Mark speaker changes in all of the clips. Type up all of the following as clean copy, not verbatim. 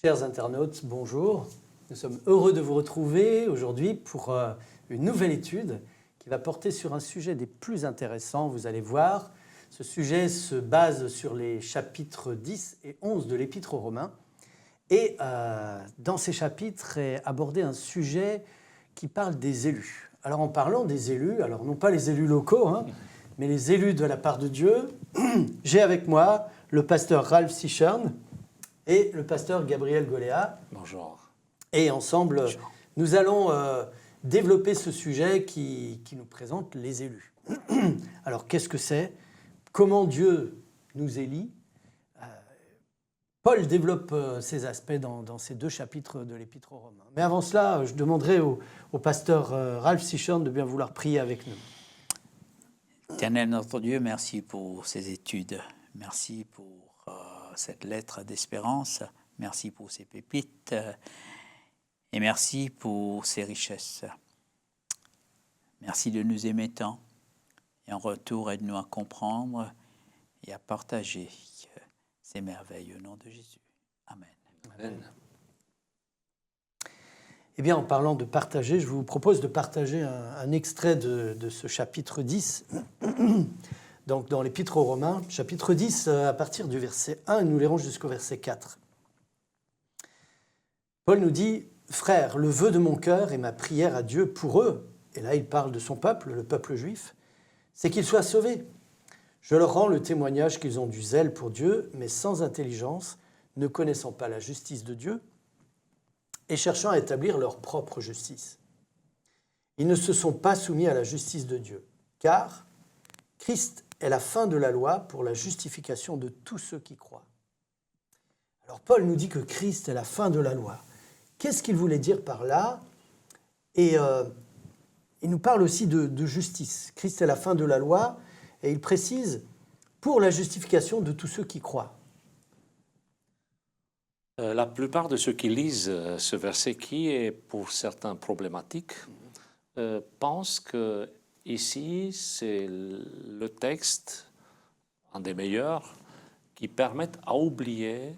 Speaker 1: Chers internautes, bonjour. Nous sommes heureux de vous retrouver aujourd'hui pour une nouvelle étude qui va porter sur un sujet des plus intéressants. Vous allez voir, ce sujet se base sur les chapitres 10 et 11 de l'Épître aux Romains. Et dans ces chapitres est abordé un sujet qui parle des élus. Alors en parlant des élus, alors non pas les élus locaux, mais les élus de la part de Dieu, j'ai avec moi le pasteur Ralph Sichern et le pasteur Gabriel Goléa.
Speaker 2: Bonjour.
Speaker 1: Et ensemble, bonjour. Nous allons développer ce sujet qui nous présente les élus. Alors, qu'est-ce que c'est? Comment Dieu nous élit? Paul développe ces aspects dans ces deux chapitres de l'Épître aux Romains. Mais avant cela, je demanderai au pasteur Ralph Sichern de bien vouloir prier avec nous.
Speaker 2: Éternel notre Dieu, merci pour ces études. Merci pour cette lettre d'espérance. Merci pour ces pépites. Et merci pour ces richesses. Merci de nous aimer tant. Et en retour, aide-nous à comprendre et à partager ces merveilles au nom de Jésus. Amen.
Speaker 1: Amen. Eh bien, en parlant de partager, je vous propose de partager un extrait de ce chapitre 10. Donc, dans l'Épître aux Romains, chapitre 10, à partir du verset 1, et nous lirons jusqu'au verset 4. Paul nous dit « Frères, le vœu de mon cœur et ma prière à Dieu pour eux, et là il parle de son peuple, le peuple juif, c'est qu'ils soient sauvés. Je leur rends le témoignage qu'ils ont du zèle pour Dieu, mais sans intelligence, ne connaissant pas la justice de Dieu, et cherchant à établir leur propre justice. Ils ne se sont pas soumis à la justice de Dieu, car Christ est la fin de la loi pour la justification de tous ceux qui croient. » Alors Paul nous dit que Christ est la fin de la loi. Qu'est-ce qu'il voulait dire par là? Et il nous parle aussi de justice. Christ est la fin de la loi, et il précise pour la justification de tous ceux qui croient.
Speaker 3: La plupart de ceux qui lisent ce verset, qui est pour certains problématique, pensent que ici c'est le texte, un des meilleurs, qui permettent à oublier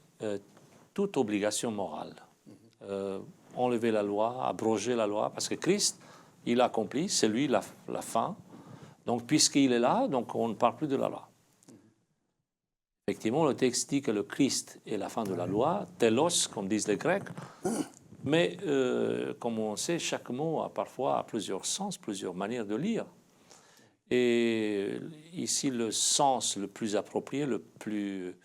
Speaker 3: toute obligation morale. Enlever la loi, abroger la loi, parce que Christ, il a accompli, c'est lui la fin. Donc, puisqu'il est là, donc on ne parle plus de la loi. Effectivement, le texte dit que le Christ est la fin de la loi, telos, comme disent les Grecs. Mais, comme on sait, chaque mot a parfois plusieurs sens, plusieurs manières de lire. Et ici, le sens le plus approprié, le plus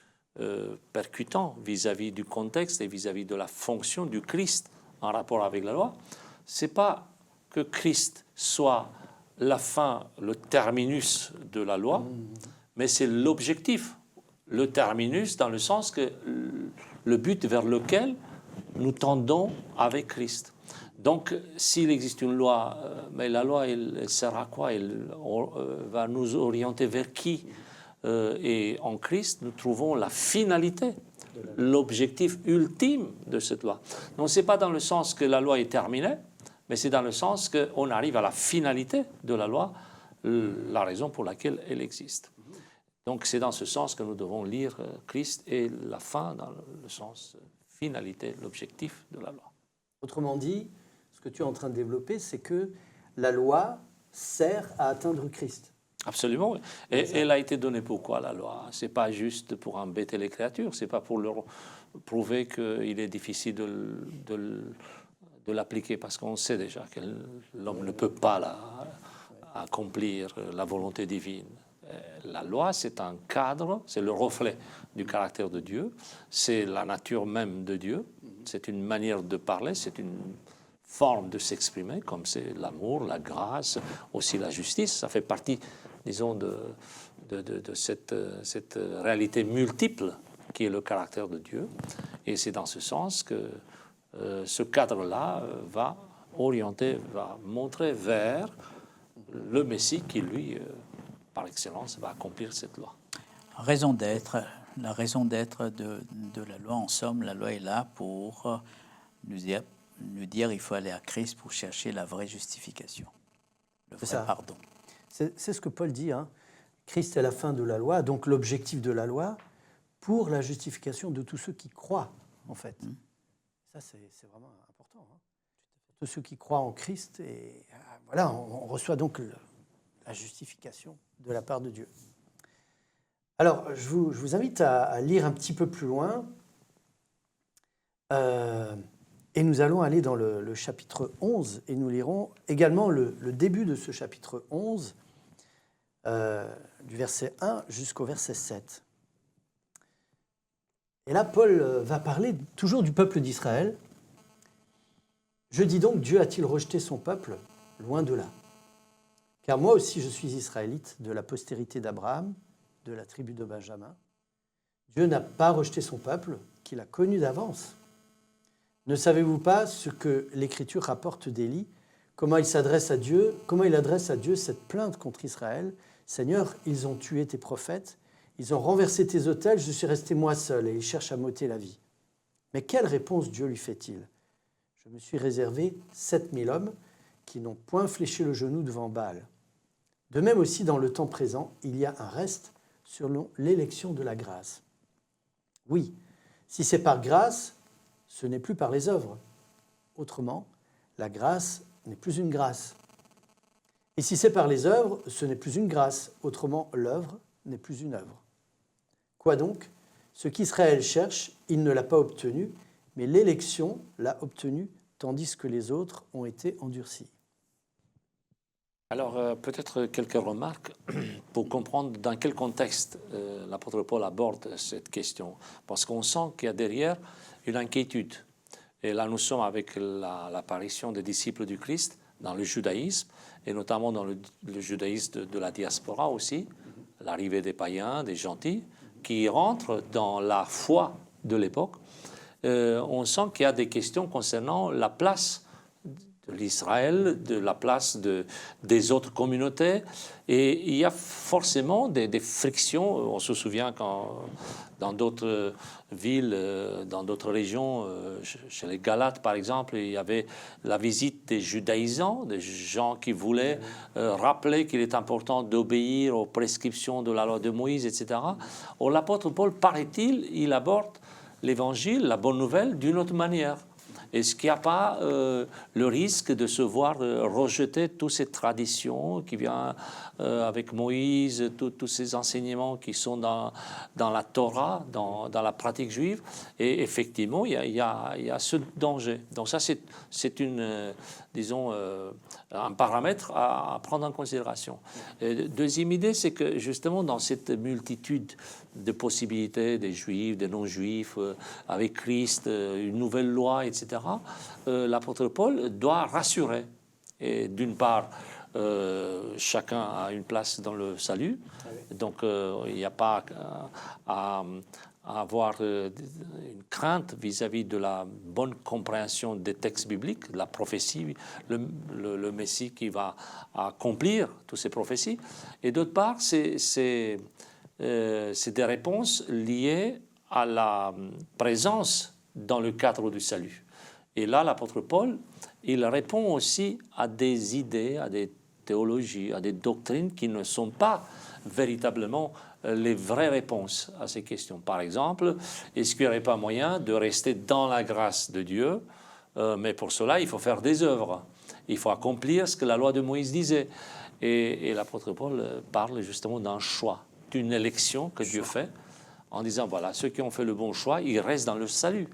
Speaker 3: percutant vis-à-vis du contexte et vis-à-vis de la fonction du Christ en rapport avec la loi, c'est pas que Christ soit la fin, le terminus de la loi, mais c'est l'objectif, le terminus dans le sens que le but vers lequel nous tendons avec Christ. Donc, s'il existe une loi, mais la loi, elle sert à quoi? Elle va nous orienter vers qui? Et en Christ, nous trouvons la finalité, l'objectif ultime de cette loi. Donc, ce n'est pas dans le sens que la loi est terminée, mais c'est dans le sens qu'on arrive à la finalité de la loi, la raison pour laquelle elle existe. Donc, c'est dans ce sens que nous devons lire Christ et la fin dans le sens finalité, l'objectif de la loi.
Speaker 1: Autrement dit, ce que tu es en train de développer, c'est que la loi sert à atteindre Christ.
Speaker 3: Absolument. Et elle a été donnée pourquoi, la loi? Ce n'est pas juste pour embêter les créatures, ce n'est pas pour leur prouver qu'il est difficile de l'appliquer, parce qu'on sait déjà que l'homme ne peut pas accomplir la volonté divine. La loi, c'est un cadre, c'est le reflet du caractère de Dieu, c'est la nature même de Dieu, c'est une manière de parler, c'est une forme de s'exprimer, comme c'est l'amour, la grâce, aussi la justice. Ça fait partie, disons, de cette réalité multiple qui est le caractère de Dieu. Et c'est dans ce sens que ce cadre-là va orienter, va montrer vers le Messie qui, lui, par excellence, va accomplir cette loi.
Speaker 2: La raison d'être de la loi, en somme, la loi est là pour nous dire il faut aller à Christ pour chercher la vraie justification, le vrai pardon.
Speaker 1: C'est ce que Paul dit, Christ est la fin de la loi, donc l'objectif de la loi, pour la justification de tous ceux qui croient, en fait. Ça, c'est vraiment important. Hein. Tous ceux qui croient en Christ, et voilà, on reçoit donc la justification de la part de Dieu. Alors, je vous invite à lire un petit peu plus loin. Et nous allons aller dans le chapitre 11, et nous lirons également le début de ce chapitre 11, du verset 1 jusqu'au verset 7. Et là, Paul va parler toujours du peuple d'Israël. Je dis donc, Dieu a-t-il rejeté son peuple? Loin de là. Car moi aussi je suis israélite, de la postérité d'Abraham, de la tribu de Benjamin. Dieu n'a pas rejeté son peuple, qu'il a connu d'avance. Ne savez-vous pas ce que l'Écriture rapporte d'Élie, comment il adresse à Dieu cette plainte contre Israël? Seigneur, ils ont tué tes prophètes, ils ont renversé tes autels, je suis resté moi seul, et ils cherchent à m'ôter la vie. Mais quelle réponse Dieu lui fait-il? Je me suis réservé 7000 hommes qui n'ont point fléché le genou devant Baal. De même aussi, dans le temps présent, il y a un reste selon l'élection de la grâce. Oui, si c'est par grâce, ce n'est plus par les œuvres. Autrement, la grâce n'est plus une grâce. Et si c'est par les œuvres, ce n'est plus une grâce. Autrement, l'œuvre n'est plus une œuvre. Quoi donc? Ce qu'Israël cherche, il ne l'a pas obtenu, mais l'élection l'a obtenu, tandis que les autres ont été endurcis.
Speaker 3: Alors, peut-être quelques remarques pour comprendre dans quel contexte l'apôtre Paul aborde cette question. Parce qu'on sent qu'il y a derrière une inquiétude. Et là, nous sommes avec l'apparition des disciples du Christ dans le judaïsme, et notamment dans le judaïsme de la diaspora aussi, l'arrivée des païens, des gentils, qui rentrent dans la foi de l'époque. On sent qu'il y a des questions concernant la place de l'Israël, de la place des autres communautés, et il y a forcément des frictions. On se souvient quand dans d'autres villes, dans d'autres régions, chez les Galates par exemple, il y avait la visite des judaïsants, des gens qui voulaient rappeler qu'il est important d'obéir aux prescriptions de la loi de Moïse, etc. Or, l'apôtre Paul, paraît-il, il aborde l'évangile, la bonne nouvelle, d'une autre manière. Est-ce qu'il n'y a pas le risque de se voir rejeter toutes ces traditions qui viennent avec Moïse, tous ces enseignements qui sont dans la Torah, dans la pratique juive? Et effectivement, il y a ce danger. Donc ça, c'est une, disons, un paramètre à prendre en considération. Et deuxième idée, c'est que justement, dans cette multitude de possibilités des juifs, des non-juifs, avec Christ, une nouvelle loi, etc., l'apôtre Paul doit rassurer. Et d'une part, chacun a une place dans le salut, donc il n'y a pas à avoir une crainte vis-à-vis de la bonne compréhension des textes bibliques, de la prophétie, le Messie qui va accomplir toutes ces prophéties. Et d'autre part, c'est des réponses liées à la présence dans le cadre du salut. Et là, l'apôtre Paul, il répond aussi à des idées, à des théologies, à des doctrines qui ne sont pas véritablement les vraies réponses à ces questions. Par exemple, est-ce qu'il n'y aurait pas moyen de rester dans la grâce de Dieu, mais pour cela, il faut faire des œuvres. Il faut accomplir ce que la loi de Moïse disait. Et l'apôtre Paul parle justement d'un choix, d'une élection que Dieu fait, en disant, voilà, ceux qui ont fait le bon choix, ils restent dans le salut.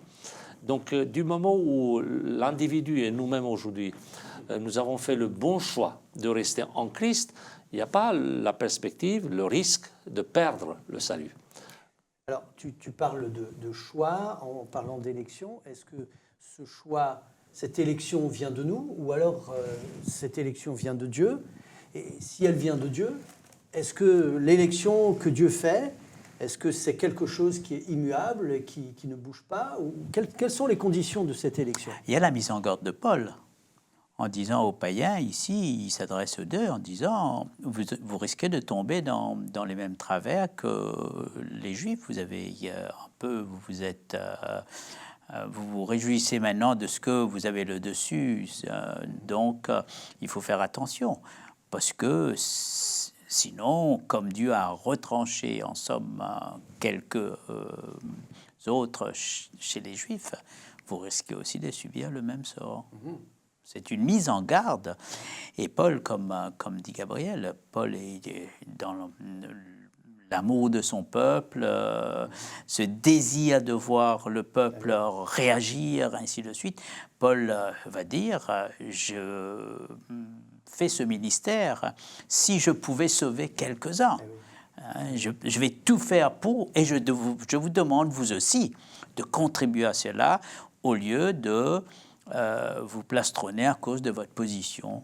Speaker 3: Donc, du moment où l'individu et nous-mêmes aujourd'hui, nous avons fait le bon choix de rester en Christ, il n'y a pas la perspective, le risque de perdre le salut.
Speaker 1: Alors, tu parles de choix en parlant d'élection. Est-ce que ce choix, cette élection vient de nous ou alors cette élection vient de Dieu? Et si elle vient de Dieu, est-ce que l'élection que Dieu fait, est-ce que c'est quelque chose qui est immuable et qui ne bouge pas? Ou quelles sont les conditions de cette élection?
Speaker 2: Il y a la mise en garde de Paul, en disant aux païens, ici, il s'adresse aux deux, en disant, vous risquez de tomber dans les mêmes travers que les Juifs. Vous avez un peu, vous vous réjouissez maintenant de ce que vous avez le dessus, donc il faut faire attention, parce que sinon, comme Dieu a retranché en somme quelques autres chez les Juifs, vous risquez aussi de subir le même sort. C'est une mise en garde. Et Paul, comme dit Gabriel, Paul est dans l'amour de son peuple, ce désir de voir le peuple réagir, ainsi de suite. Paul va dire, je fais ce ministère si je pouvais sauver quelques-uns. Je vais tout faire pour, et je vous demande, vous aussi, de contribuer à cela au lieu de vous plastronner à cause de votre position.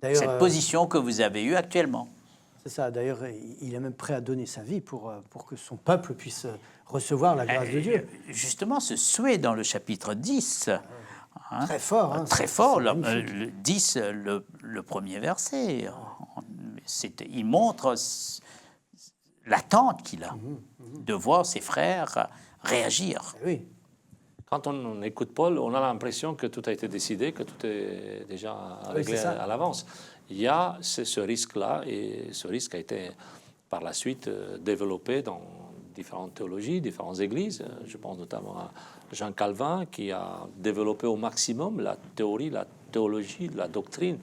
Speaker 2: Cette position que vous avez eue actuellement.
Speaker 1: C'est ça. D'ailleurs, il est même prêt à donner sa vie pour que son peuple puisse recevoir la grâce de Dieu.
Speaker 2: Justement, ce souhait dans le chapitre 10...
Speaker 1: Très fort.
Speaker 2: Très fort. Le 10, le premier verset. Il montre l'attente qu'il a de voir ses frères réagir.
Speaker 1: Oui.
Speaker 3: Quand on écoute Paul, on a l'impression que tout a été décidé, que tout est déjà réglé à l'avance. Il y a ce risque-là, et ce risque a été par la suite développé dans différentes théologies, différentes églises. Je pense notamment à Jean Calvin, qui a développé au maximum la théorie, la théologie, la doctrine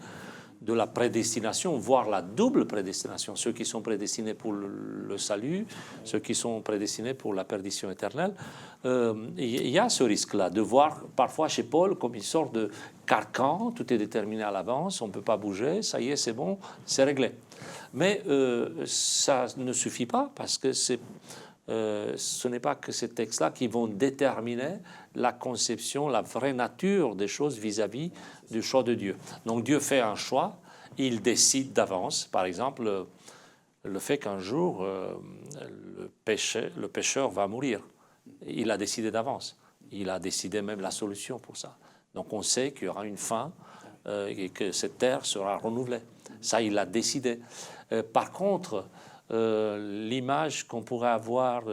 Speaker 3: de la prédestination, voire la double prédestination. Ceux qui sont prédestinés pour le salut, ceux qui sont prédestinés pour la perdition éternelle. Il y a ce risque-là de voir parfois chez Paul comme une sorte de carcan, tout est déterminé à l'avance, on ne peut pas bouger, ça y est, c'est bon, c'est réglé. Mais ça ne suffit pas parce que ce n'est pas que ces textes-là qui vont déterminer la conception, la vraie nature des choses vis-à-vis du choix de Dieu. Donc Dieu fait un choix, il décide d'avance. Par exemple, le fait qu'un jour, le pécheur va mourir. Il a décidé d'avance. Il a décidé même la solution pour ça. Donc on sait qu'il y aura une fin et que cette terre sera renouvelée. Ça, il l'a décidé. Par contre, l'image qu'on pourrait avoir,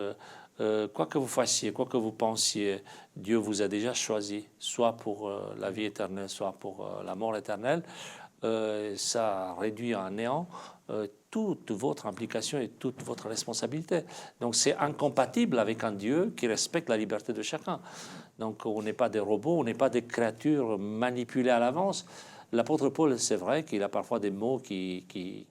Speaker 3: quoi que vous fassiez, quoi que vous pensiez, Dieu vous a déjà choisi, soit pour la vie éternelle, soit pour la mort éternelle. Ça réduit à néant toute votre implication et toute votre responsabilité. Donc c'est incompatible avec un Dieu qui respecte la liberté de chacun. Donc on n'est pas des robots, on n'est pas des créatures manipulées à l'avance. L'apôtre Paul, c'est vrai qu'il a parfois des mots qui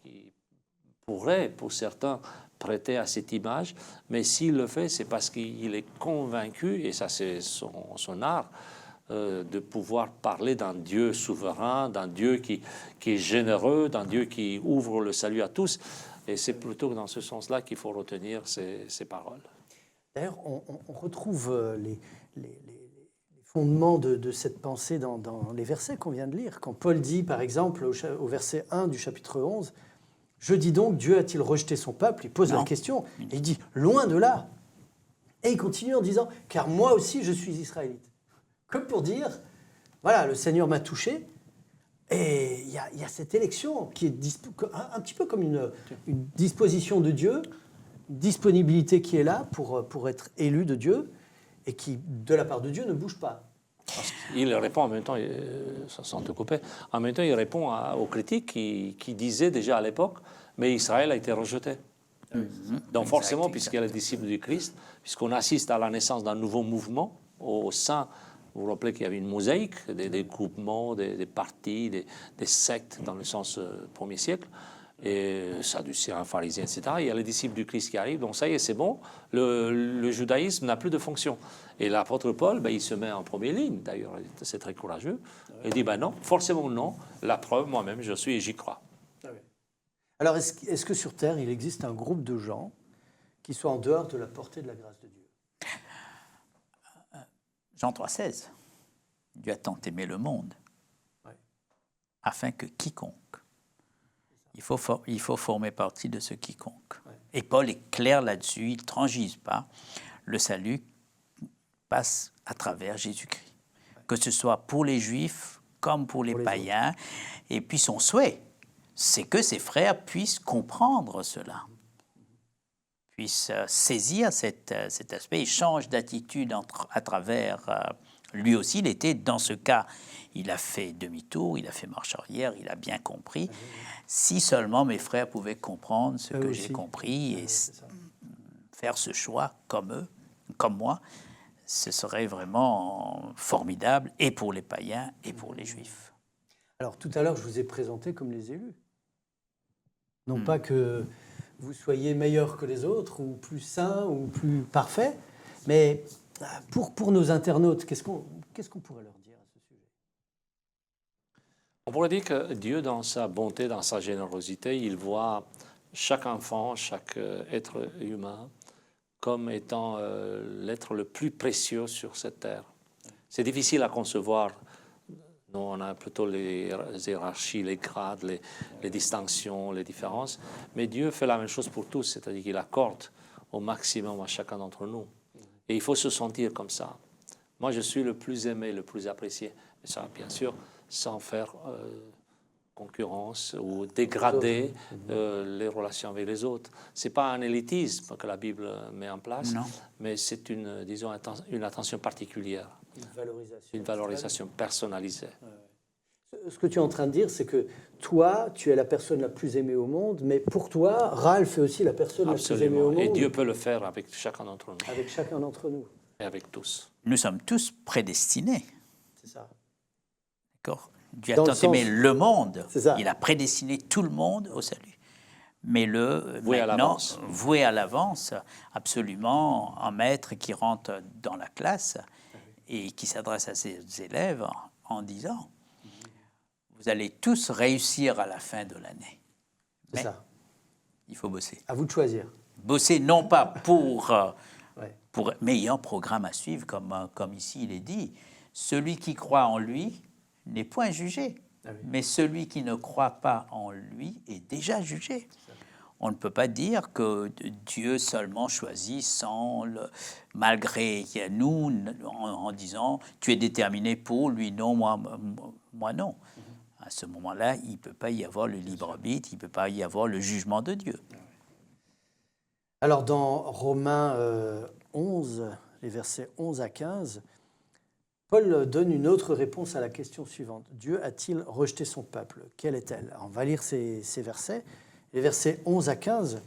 Speaker 3: pourrait, pour certains, prêter à cette image, mais s'il le fait, c'est parce qu'il est convaincu, et ça c'est son art, de pouvoir parler d'un Dieu souverain, d'un Dieu qui est généreux, d'un Dieu qui ouvre le salut à tous. Et c'est plutôt dans ce sens-là qu'il faut retenir ces paroles.
Speaker 1: D'ailleurs, on retrouve les fondements de cette pensée dans les versets qu'on vient de lire. Quand Paul dit, par exemple, au verset 1 du chapitre 11, « Je dis donc, Dieu a-t-il rejeté son peuple ?» Il pose la question, et il dit « Loin de là !» Et il continue en disant « Car moi aussi, je suis israélite. » Comme pour dire, voilà, le Seigneur m'a touché, et il y a cette élection qui est un petit peu comme une disposition de Dieu, une disponibilité qui est là pour être élu de Dieu, et qui, de la part de Dieu, ne bouge pas.
Speaker 3: Il répond en même temps, sans te couper, en même temps il répond aux critiques qui disaient déjà à l'époque, mais Israël a été rejeté. Donc forcément, puisqu'il y a les disciples du Christ, puisqu'on assiste à la naissance d'un nouveau mouvement au sein, vous vous rappelez qu'il y avait une mosaïque, des groupements, des partis, des sectes dans le sens premier siècle, et sadducéens, pharisiens, etc. Il y a les disciples du Christ qui arrivent, donc ça y est, c'est bon, le judaïsme n'a plus de fonction. Et l'apôtre Paul, il se met en première ligne, d'ailleurs, c'est très courageux, et dit, non, forcément non, la preuve, moi-même, je suis et j'y crois.
Speaker 1: Alors, est-ce que sur Terre, il existe un groupe de gens qui soient en dehors de la portée de la grâce de Dieu ?
Speaker 2: Jean 3,16, Dieu a tant aimé le monde, afin que quiconque, il faut former partie de ce quiconque. Et Paul est clair là-dessus, il ne transige pas. Le salut passe à travers Jésus-Christ. Que ce soit pour les Juifs comme pour les païens. Autres. Et puis son souhait, c'est que ses frères puissent comprendre cela, puissent saisir cet aspect et changent d'attitude à travers... lui aussi, il était dans ce cas, il a fait demi-tour, il a fait marche arrière, il a bien compris. Si seulement mes frères pouvaient comprendre ce que j'ai compris et faire ce choix comme eux, comme moi, ce serait vraiment formidable, et pour les païens et pour les juifs.
Speaker 1: Alors tout à l'heure, je vous ai présenté comme les élus. Non pas que vous soyez meilleurs que les autres, ou plus saints, ou plus parfaits, mais pour nos internautes, qu'est-ce qu'on pourrait leur dire à ce sujet?
Speaker 3: On pourrait dire que Dieu, dans sa bonté, dans sa générosité, il voit chaque enfant, chaque être humain comme étant l'être le plus précieux sur cette terre. C'est difficile à concevoir. Nous, on a plutôt les hiérarchies, les grades, les distinctions, les différences. Mais Dieu fait la même chose pour tous, c'est-à-dire qu'il accorde au maximum à chacun d'entre nous. Et il faut se sentir comme ça. Moi, je suis le plus aimé, le plus apprécié. Et ça, bien sûr, sans faire concurrence ou dégrader les relations avec les autres. Ce n'est pas un élitisme que la Bible met en place,
Speaker 2: Non.
Speaker 3: mais c'est une, disons, une attention particulière, une valorisation personnalisée.
Speaker 1: Ce que tu es en train de dire, c'est que toi, tu es la personne la plus aimée au monde, mais pour toi, Ralph est aussi la personne la plus aimée au monde.
Speaker 3: Et Dieu peut le faire avec chacun d'entre nous.
Speaker 1: Avec chacun d'entre nous.
Speaker 3: Et avec tous.
Speaker 2: Nous sommes tous prédestinés.
Speaker 1: C'est ça.
Speaker 2: D'accord. Dieu a
Speaker 1: Dans le
Speaker 2: tant aimé
Speaker 1: sens-
Speaker 2: le monde,
Speaker 1: C'est ça.
Speaker 2: il a prédestiné tout le monde au salut. Mais
Speaker 3: Voué à
Speaker 2: maintenant,
Speaker 3: l'avance.
Speaker 2: voué à l'avance, absolument, un maître qui rentre dans la classe et qui s'adresse à ses élèves en disant « Vous allez tous réussir à la fin de l'année.
Speaker 1: C'est
Speaker 2: Mais
Speaker 1: ça.
Speaker 2: il faut bosser.
Speaker 1: À vous de choisir.
Speaker 2: Bosser non pas pour
Speaker 1: Ouais.
Speaker 2: mais il y a un programme à suivre, comme ici il est dit. Celui qui croit en lui n'est point jugé,
Speaker 1: Ah oui.
Speaker 2: mais celui qui ne croit pas en lui est déjà jugé. On ne peut pas dire que Dieu seulement choisit malgré nous, en disant tu es déterminé pour lui, non, moi non. À ce moment-là, il ne peut pas y avoir le libre arbitre, il ne peut pas y avoir le jugement de Dieu.
Speaker 1: Alors dans Romains 11, les versets 11 à 15, Paul donne une autre réponse à la question suivante. Dieu a-t-il rejeté son peuple? Quelle est-elle? Alors, on va lire ces versets. Les versets 11 à 15.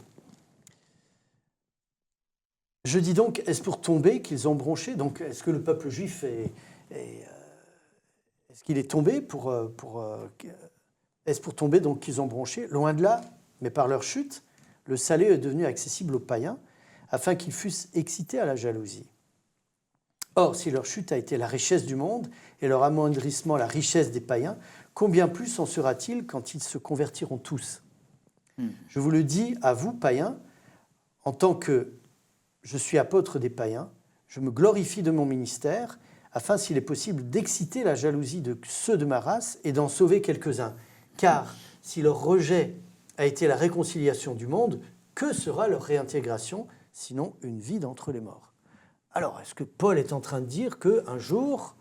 Speaker 1: Je dis donc, est-ce pour tomber qu'ils ont bronché? Donc, est-ce que le peuple juif est-ce qu'il est tombé est-ce pour tomber donc qu'ils ont bronché? Loin de là, mais par leur chute, le salut est devenu accessible aux païens, afin qu'ils fussent excités à la jalousie. Or, si leur chute a été la richesse du monde et leur amoindrissement la richesse des païens, combien plus en sera-t-il quand ils se convertiront tous? Je vous le dis à vous, païens, en tant que je suis apôtre des païens, je me glorifie de mon ministère, afin, s'il est possible, d'exciter la jalousie de ceux de ma race et d'en sauver quelques-uns. Car si leur rejet a été la réconciliation du monde, que sera leur réintégration, sinon une vie d'entre les morts? Alors, est-ce que Paul est en train de dire qu'un jour,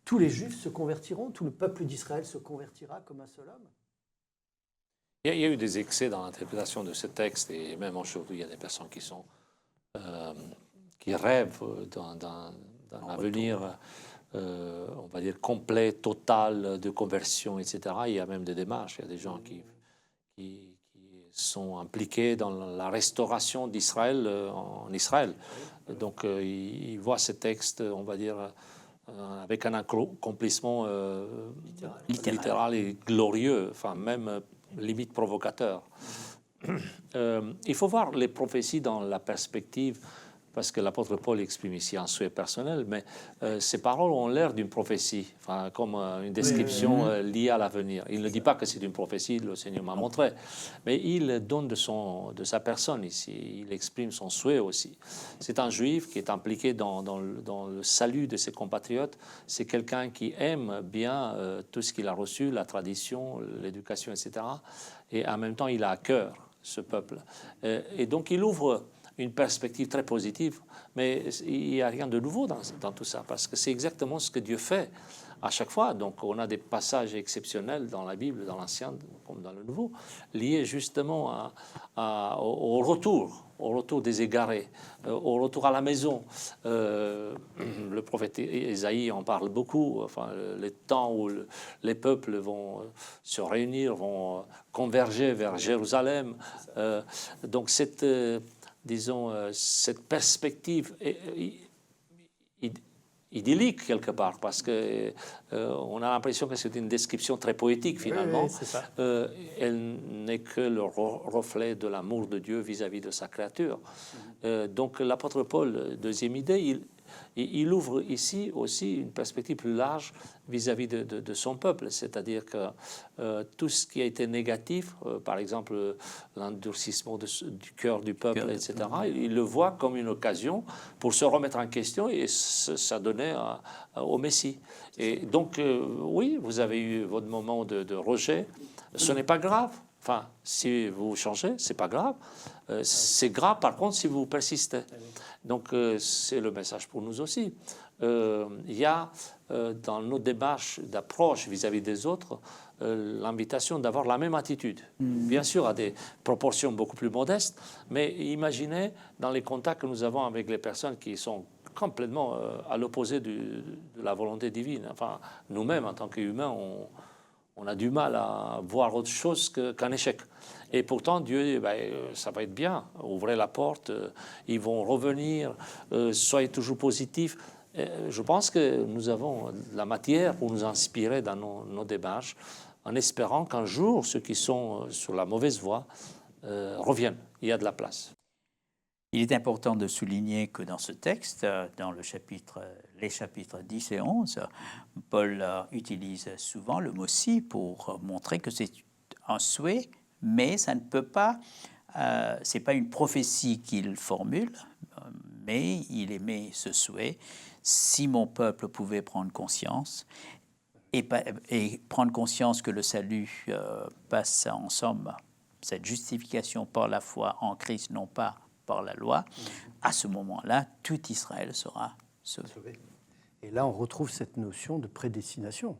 Speaker 1: tous les Juifs se convertiront, tout le peuple d'Israël se convertira comme un seul homme?
Speaker 3: Il y a eu des excès dans l'interprétation de ce texte, et même aujourd'hui, il y a des personnes qui rêvent d'un avenir, on va dire, complet, total, de conversion, etc. Il y a même des démarches, il y a des gens qui sont impliqués dans la restauration d'Israël en Israël. Donc, ils voient ces textes, on va dire, avec un accomplissement littéral et glorieux, enfin même limite provocateur. Il faut voir les prophéties dans la perspective, parce que l'apôtre Paul exprime ici un souhait personnel, mais ces paroles ont l'air d'une prophétie, enfin, comme une description liée à l'avenir. Il ne dit pas que c'est une prophétie, le Seigneur m'a montré, mais il donne de sa personne ici, il exprime son souhait aussi. C'est un juif qui est impliqué dans le salut de ses compatriotes, c'est quelqu'un qui aime bien tout ce qu'il a reçu, la tradition, l'éducation, etc. Et en même temps, il a à cœur ce peuple. Et donc, il ouvre une perspective très positive, mais il n'y a rien de nouveau dans tout ça, parce que c'est exactement ce que Dieu fait à chaque fois. Donc on a des passages exceptionnels dans la Bible, dans l'Ancien comme dans le Nouveau, liés justement au retour des égarés, au retour à la maison. Le prophète Ésaïe en parle beaucoup, enfin, les temps où les peuples vont se réunir, vont converger vers Jérusalem. Donc cette perspective idyllique quelque part, parce que on a l'impression que c'est une description très poétique finalement.
Speaker 1: Oui, c'est ça.
Speaker 3: Elle n'est que le reflet de l'amour de Dieu vis-à-vis de sa créature. Donc l'apôtre Paul, deuxième idée, il ouvre ici aussi une perspective plus large vis-à-vis de son peuple, c'est-à-dire que tout ce qui a été négatif, par exemple l'endurcissement du cœur du peuple, etc., il le voit comme une occasion pour se remettre en question et s'adonner au Messie. Et donc, oui, vous avez eu votre moment de rejet, ce n'est pas grave. Enfin, si vous changez, c'est pas grave. C'est grave, par contre, si vous persistez. Donc, c'est le message pour nous aussi. Il y a dans nos démarches d'approche vis-à-vis des autres l'invitation d'avoir la même attitude. Bien sûr, à des proportions beaucoup plus modestes, mais imaginez dans les contacts que nous avons avec les personnes qui sont complètement à l'opposé de la volonté divine. Enfin, nous-mêmes, en tant qu'humains, on a du mal à voir autre chose qu'un échec. Et pourtant, Dieu, ça va être bien, ouvrez la porte, ils vont revenir, soyez toujours positifs. Je pense que nous avons la matière pour nous inspirer dans nos démarches, en espérant qu'un jour, ceux qui sont sur la mauvaise voie reviennent. Il y a de la place.
Speaker 2: Il est important de souligner que dans ce texte, dans les chapitres 10 et 11, Paul utilise souvent le mot « si » pour montrer que c'est un souhait, mais ça ne peut pas, c'est pas une prophétie qu'il formule, mais il émet ce souhait. Si mon peuple pouvait prendre conscience et prendre conscience que le salut passe en somme, cette justification par la foi en Christ, non pas par la loi, à ce moment-là, tout Israël sera sauvé.
Speaker 1: Et là, on retrouve cette notion de prédestination.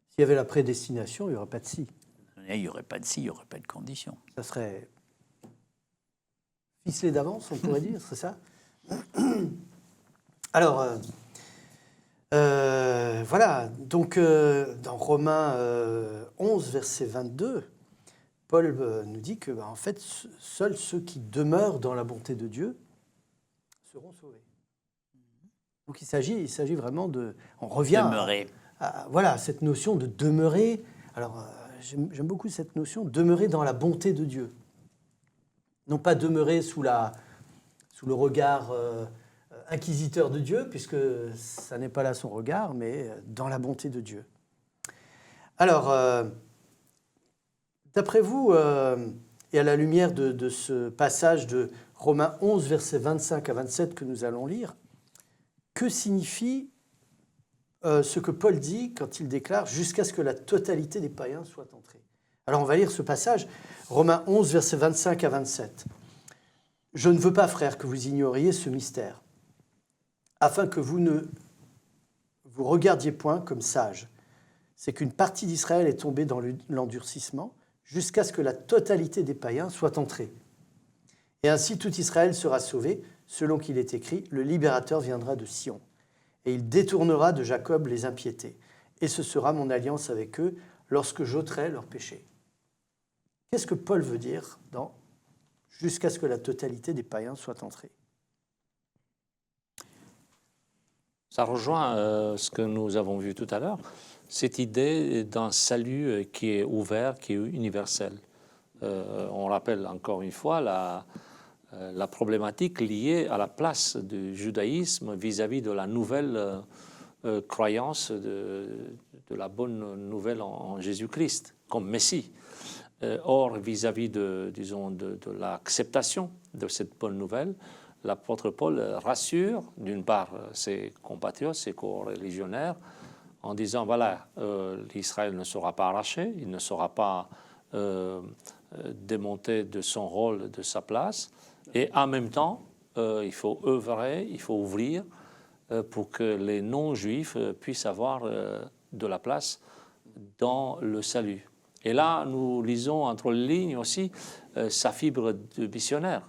Speaker 1: S'il y avait la prédestination, il n'y aurait pas de si.
Speaker 2: Il n'y aurait pas de si, il n'y aurait pas de condition.
Speaker 1: Ça serait ficelé d'avance, on pourrait dire, c'est ça? Alors, voilà. Donc, dans Romains 11, verset 22, Paul nous dit que, en fait, seuls ceux qui demeurent dans la bonté de Dieu seront sauvés. Donc, il s'agit vraiment de... On revient
Speaker 2: demeurer.
Speaker 1: Voilà, cette notion de demeurer. Alors, j'aime beaucoup cette notion, demeurer dans la bonté de Dieu. Non pas demeurer sous le regard inquisiteur de Dieu, puisque ça n'est pas là son regard, mais dans la bonté de Dieu. Alors, d'après vous, et à la lumière de ce passage de Romains 11, versets 25 à 27 que nous allons lire, que signifie ce que Paul dit quand il déclare « jusqu'à ce que la totalité des païens soit entrée ». Alors on va lire ce passage, Romains 11, versets 25 à 27. « Je ne veux pas, frères, que vous ignoriez ce mystère, afin que vous ne vous regardiez point comme sages. C'est qu'une partie d'Israël est tombée dans l'endurcissement, jusqu'à ce que la totalité des païens soit entrée. Et ainsi tout Israël sera sauvé, selon qu'il est écrit, le libérateur viendra de Sion. Et il détournera de Jacob les impiétés. Et ce sera mon alliance avec eux lorsque j'ôterai leurs péchés. » Qu'est-ce que Paul veut dire dans « jusqu'à ce que la totalité des païens soit entrée » ?
Speaker 3: Ça rejoint ce que nous avons vu tout à l'heure, cette idée d'un salut qui est ouvert, qui est universel. On rappelle encore une fois la problématique liée à la place du judaïsme vis-à-vis de la nouvelle croyance de la bonne nouvelle en Jésus-Christ comme Messie. Or, vis-à-vis de l'acceptation de cette bonne nouvelle, l'apôtre Paul rassure, d'une part, ses compatriotes, ses co-religionnaires, en disant, voilà, l'Israël ne sera pas arraché, il ne sera pas démonté de son rôle, de sa place, et en même temps, il faut œuvrer, il faut ouvrir pour que les non-juifs puissent avoir de la place dans le salut. Et là, nous lisons entre les lignes aussi sa fibre de missionnaire.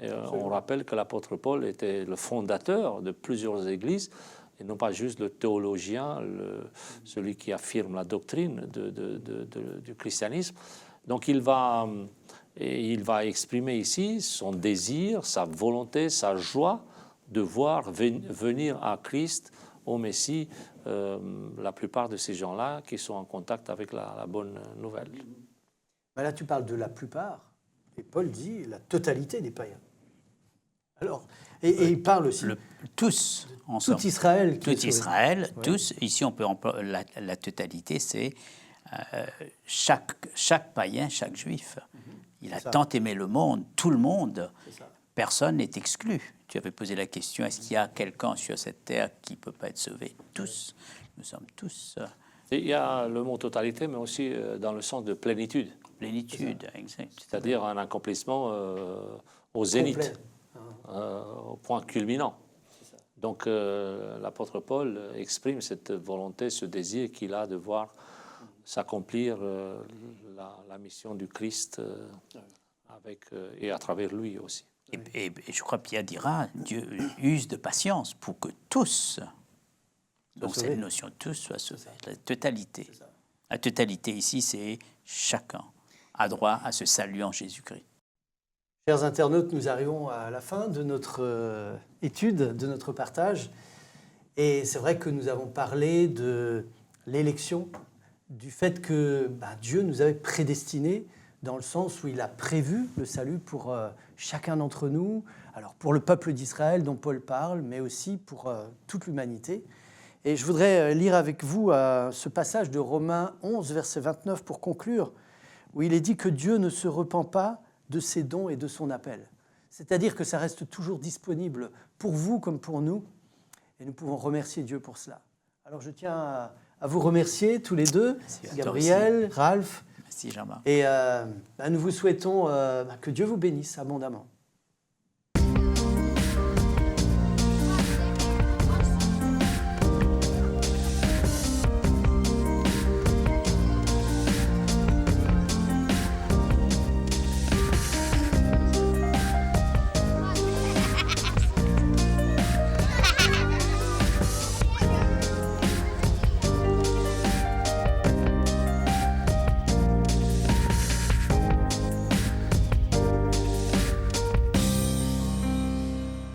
Speaker 3: On rappelle que l'apôtre Paul était le fondateur de plusieurs églises, et non pas juste le théologien, celui qui affirme la doctrine du christianisme. Donc il va exprimer ici son désir, sa volonté, sa joie de voir venir à Christ, au Messie, la plupart de ces gens-là qui sont en contact avec la bonne nouvelle.
Speaker 1: Mais là, tu parles de la plupart, et Paul dit la totalité des païens. Alors, et il parle aussi
Speaker 2: tous,
Speaker 1: de tout Israël.
Speaker 2: Tout Israël,
Speaker 1: Ouais.
Speaker 2: tous. Ici, on peut employer la totalité, c'est chaque païen, chaque juif. Il a
Speaker 1: ça.
Speaker 2: tant aimé le monde, tout le monde.
Speaker 1: C'est ça.
Speaker 2: Personne n'est exclu. Tu avais posé la question, est-ce qu'il y a quelqu'un sur cette terre qui ne peut pas être sauvé? Tous. Nous sommes tous.
Speaker 3: Et il y a le mot totalité, mais aussi dans le sens de plénitude,
Speaker 2: Plénitude, exact.
Speaker 3: c'est-à-dire un accomplissement au zénith,
Speaker 1: Complet.
Speaker 3: au point culminant. Donc l'apôtre Paul exprime cette volonté, ce désir qu'il a de voir s'accomplir la mission du Christ avec, et à travers lui aussi.
Speaker 2: Et je crois que Pierre dira, Dieu use de patience pour que tous, donc
Speaker 1: sauvés.
Speaker 2: cette notion de tous, soit sauvés. La totalité.
Speaker 1: C'est ça.
Speaker 2: La totalité ici, c'est chacun a droit à ce salut en Jésus-Christ.
Speaker 1: Chers internautes, nous arrivons à la fin de notre étude, de notre partage. Et c'est vrai que nous avons parlé de l'élection, du fait que Dieu nous avait prédestinés dans le sens où il a prévu le salut pour chacun d'entre nous, alors pour le peuple d'Israël dont Paul parle, mais aussi pour toute l'humanité. Et je voudrais lire avec vous ce passage de Romains 11, verset 29 pour conclure, où il est dit que Dieu ne se repent pas de ses dons et de son appel. C'est-à-dire que ça reste toujours disponible pour vous comme pour nous, et nous pouvons remercier Dieu pour cela. Alors je tiens à vous remercier tous les deux,
Speaker 2: Merci à toi
Speaker 1: Gabriel, Ralph,
Speaker 2: Merci Jean-Marc.
Speaker 1: et nous vous souhaitons que Dieu vous bénisse abondamment.